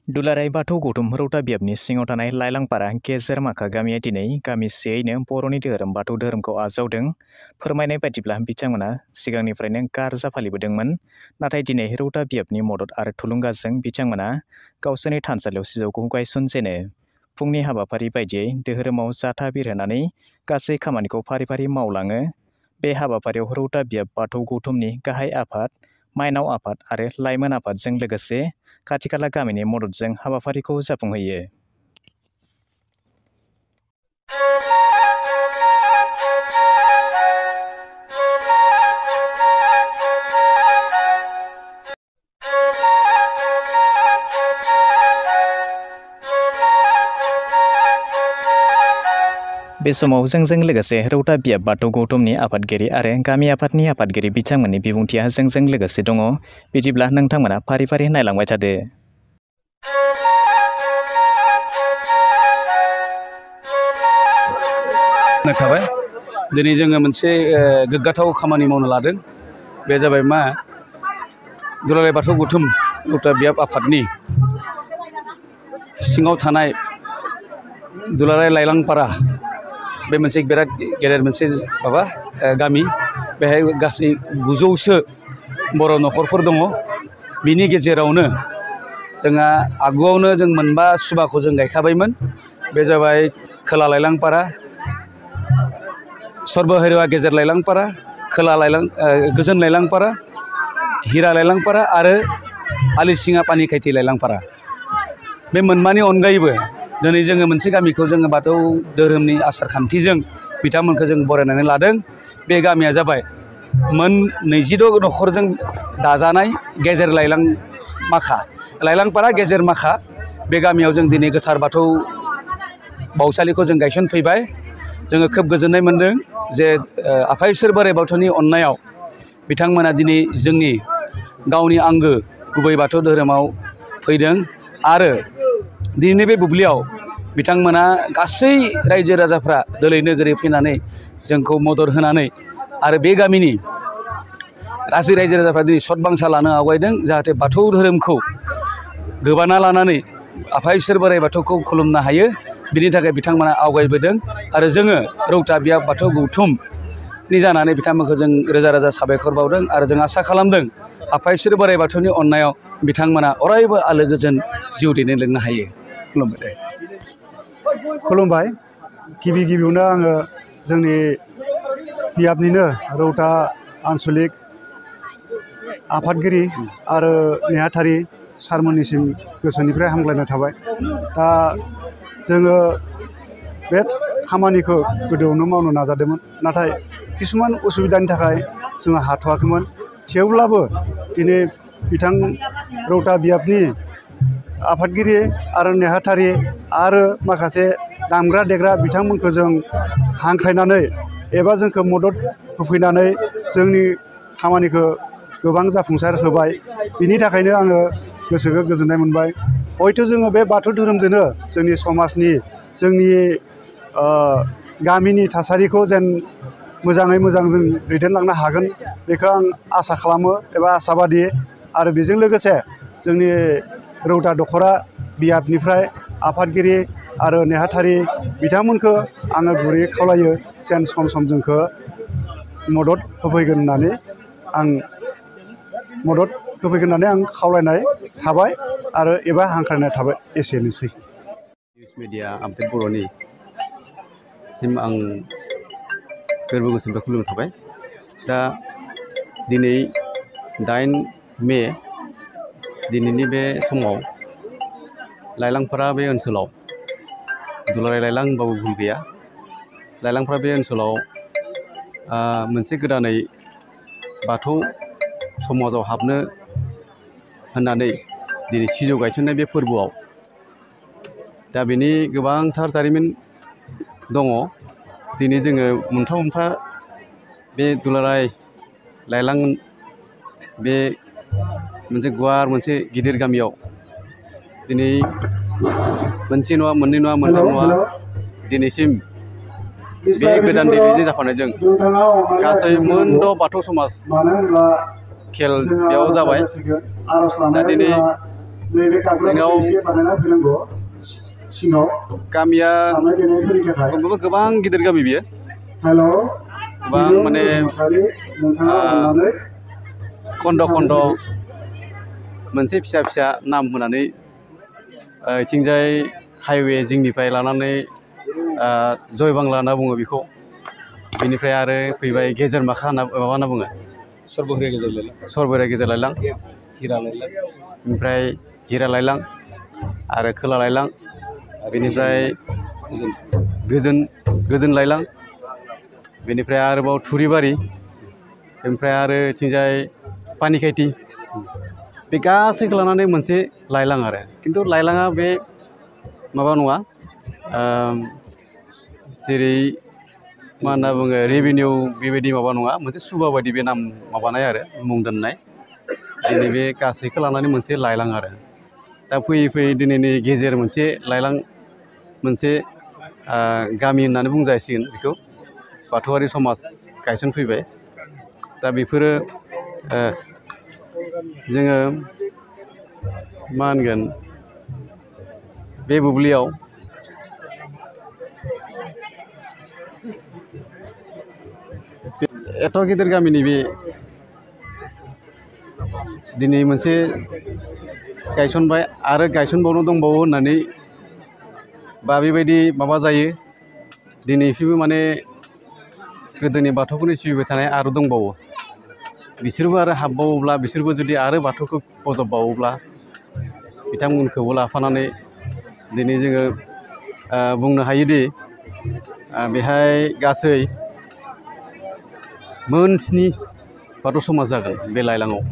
दुलाराय बाथौ गौतम रौता बियाबनि सिङाव थानाय लाइलांपारा गेजेर माखा गामिया दिनै गामिसेयैनो बर'नि धोरोम बाथौ धोरोमखौ आजावदों। फोरमायनाय बायदिब्ला बिथांमोना सिगांनिफ्रायनो गारजा फालिबोदोंमोन। नाथाय दिनै रौता बियाबनि मदद आरो थुलुंगाजों बिथांमोना गावसोरनि थानसालियाव सिजौखौ गायसनजेनो। फुंनि हाबाफारि बायदियै धोरोमाव जाथा बिरहोनानै गासै खामानिखौ फारि फारि मावलाङो। बे हाबाफारियाव रौता बियाब बाथौ गौतमनि गाहाय आफाद, माइनाव आफाद आरो लाइमोन आफादजों लोगोसे खाथि खाला गामिनि मददजों हाबाफारिखौ जाफुंहोयो। बे समाव जोंजों लोगोसे रौता बियाब बाथौ गौतमनि आफादगिरि आरो गामि आफादनि आफादगिरि बिथांमोननि बिबुंथिया जोंजों लोगोसे दङ। बिदिब्ला नोंथांमोना फारि फारि नायलांबाय थादो। थाबाय दिनै जोङो मोनसे गोग्गाथाव खामानि मावनो लादों। बे जाबाय मा दुलाराय बाथौ गौतम रौता बियाब आफादनि सिङाव थानाय दुलाराय लाइलांपारा बे मोनसे बिराद गेदेर मोनसे गामि। बेहाय गासै 900सो बर' न'खरफोर दङ। बिनि गेजेरावनो जोंहा आगुआवनो जों मोनबा सुबाखौ जों गायखाबायमोन। बे जाबाय खोला लाइलांपारा, सर्बहैरवा गेजेर लाइलांपारा, खोला गोजोन लाइलांपारा, हिरा लाइलांपारा आरो आलिसिङा पानिखायथि लाइलांपारा। बे मोनबानि अनगायैबो दिनै जोङो मोनसे गामिखौ जोङो बाथौ धोरोमनि आसार खान्थिजों बिथांमोनखौ जों बरायनानै लादों। बे गामिया जाबाय मोन 26 न'खरजों दाजानाय गेजेर लाइलांपारा गेजेर माखा। बे गामियाव जों दिनै गोथार बाथौ बावसालिखौ जों गायसनफैबाय। जोङो खोब गोजोननाय मोन्दों जे आफा इसोर बोराइ बाथौनि अननायाव बिथांमोना दिनै जोंनि गावनि आंगो गुबै बाथौ धोरोमाव फैदों आरो दिनैनि बे बुब्लियाव बिथांमोना गासै रायजो राजाफ्रा दोलै नोगोरै फैनानै जोंखौ मदद होनानै आरो बे गामिनि गासै रायजो राजाफ्रा दिनै सतबांसा लानो आवगायदों, जाहाथे बाथौ धोरोमखौ गोबाना लानानै आफा इसोर बोराइ बाथौखौ खुलुमनो हायो। बिनि थाखाय बिथांमोना आवगायबोदों आरो जोङो रौता बियाब बाथौ गौतमनि जानानै बिथांमोनखौ जों रोजा रोजा साबायखर बावदों आरो जों आसा खालामदों आफा इसोर बोराइ बाथौनि अननायाव बिथांमोना अरायबो आलो गोजोन जिउ दैदेनलांनो हायो। खुलुमबाय। खुलुमबाय। गिबियावनो आङो जोंनि बियाबनिनो रौता आन्सलिक आफादगिरि आरो नेहाथारि सारमोननिसिम गोसोनिफ्राय हामग्लायनाय थाबाय। दा जोङो बे खामानिखौ गोदोआवनो मावनो नाजादोंमोन, नाथाय किसुमान उसुबिदानि थाखाय जोङो हाथ'वाखैमोन। थेवब्लाबो दिनै बिथां रौता बियाबनि आफादगिरि आरो नेहाथारि आरो माखासे दामग्रा देग्रा बिथांमोनखौ जों हांख्रायनानै एबा जोंखौ मदद होफैनानै जोंनि खामानिखौ गोबां जाफुंसार होबाय। बिनि थाखायनो आङो गोसोखौ गोजोननाय मोनबाय। हयथ' जोङो बे बाथौ धोरोमजोंनो जोंनि समाजनि जोंनि गामिनि थासारिखौ जेन मोजाङै मोजां जों दैदेनलांनो हागोन बेखौ आं आसा खालामो एबा आसाबादि। आरो बेजों लोगोसे जोंनि रौता दख'रा बियाबनिफ्राय आफादगिरि आरो नेहाथारि बिथांमोनखौ आङो गुरैयै खावलायो जेन सम सम जोंखौ मदद होफैगोन होननानै आं खावलायनाय थाबाय आरो एबा हांख्रायनाय थाबाय। एसेनोसै। निउस मिडिया आपडेट बर'नि सिम आं गोरबो गोसोनिफ्राय खुलुमनाय थाबाय। दा दिनै 8 मे दिनैनि बे समाव लाइलांपारा बे ओनसोलाव दुलाराय लाइलां होनबाबो भुल गैया। लाइलांपारा बे ओनसोलाव मोनसे गोदानै बाथौ समाजाव हाबनो होननानै दिनै सिजौ गायसननाय बे फोरबोआव दा बेनि गोबांथार जारिमिन दङ। दिनै जोङो मोनफा मोनफा बे दुलाराय लाइलां बे मोनसे गुवार मोनसे गिदिर गामियाव दिनै मोनसे नङा, मोननै नङा, मोनथाम नङा, दिनैसिम बे गोदान दैदेनजों जाफानायजों गासै मोनद' बाथौ समाज खेल बेयाव जाबाय। दा दिनै गामिया गोबां गिदिर गामि बियो गोबां माने खन्द खन्द मोनसे फिसा फिसा नाम होनानै इथिंजाय हाइवे जिंनिफ्राय लानानै जयबांला होनना बुङो बेखौ बेनिफ्राय आरो फैबाय गेजेर माखा होनना माबा होनना बुङो सरबोराय गेजेर लाइलां ओमफ्राय हिरा लाइलां आरो खोला लाइलां बेनिफ्राय गोजोन लाइलां बेनिफ्राय आरोबाव थुरिबारि ओमफ्राय आरो इथिंजाय पानिखायथि बे गासैखौ लानानै मोनसे लाइलां आरो खिन्थु लाइलाङा बे माबा नङा जेरै मा होनना बुङो रेभिनिउ बेबायदि माबा नङा मोनसे सुबा बायदि बे नाम माबानाय आरो मुं दोननाय दिनै बे गासैखौ लानानै मोनसे लाइलां आरो दा फैयै फैयै दिनैनि गेजेर मोनसे लाइलां मोनसे गामि होननानै बुंजासिगोन बेखौ बाथौआरि समाज गायसनफैबाय दा बेफोरो जोङो मा होनगोन बे बुब्लियाव एथ' गिदिर गामिनि बे दिनै मोनसे गायसनबाय आरो गायसनबावनो दंबावो होननानै बा बेबायदि माबा जायो दिनैसिमबो माने गोदोनि बाथौखौनो सिबिबाय थानाय आरो दंबावो बिसोरबो आरो हाबबावोब्ला बिसोरबो जुदि आरो बाथौखौ फजबबावोब्ला बिथांमोनखौबो लाफानानै दिनै जोङो बुंनो हायोदि बेहाय गासै मोन 7 बाथौ समाज जागोन बे लाइलाङाव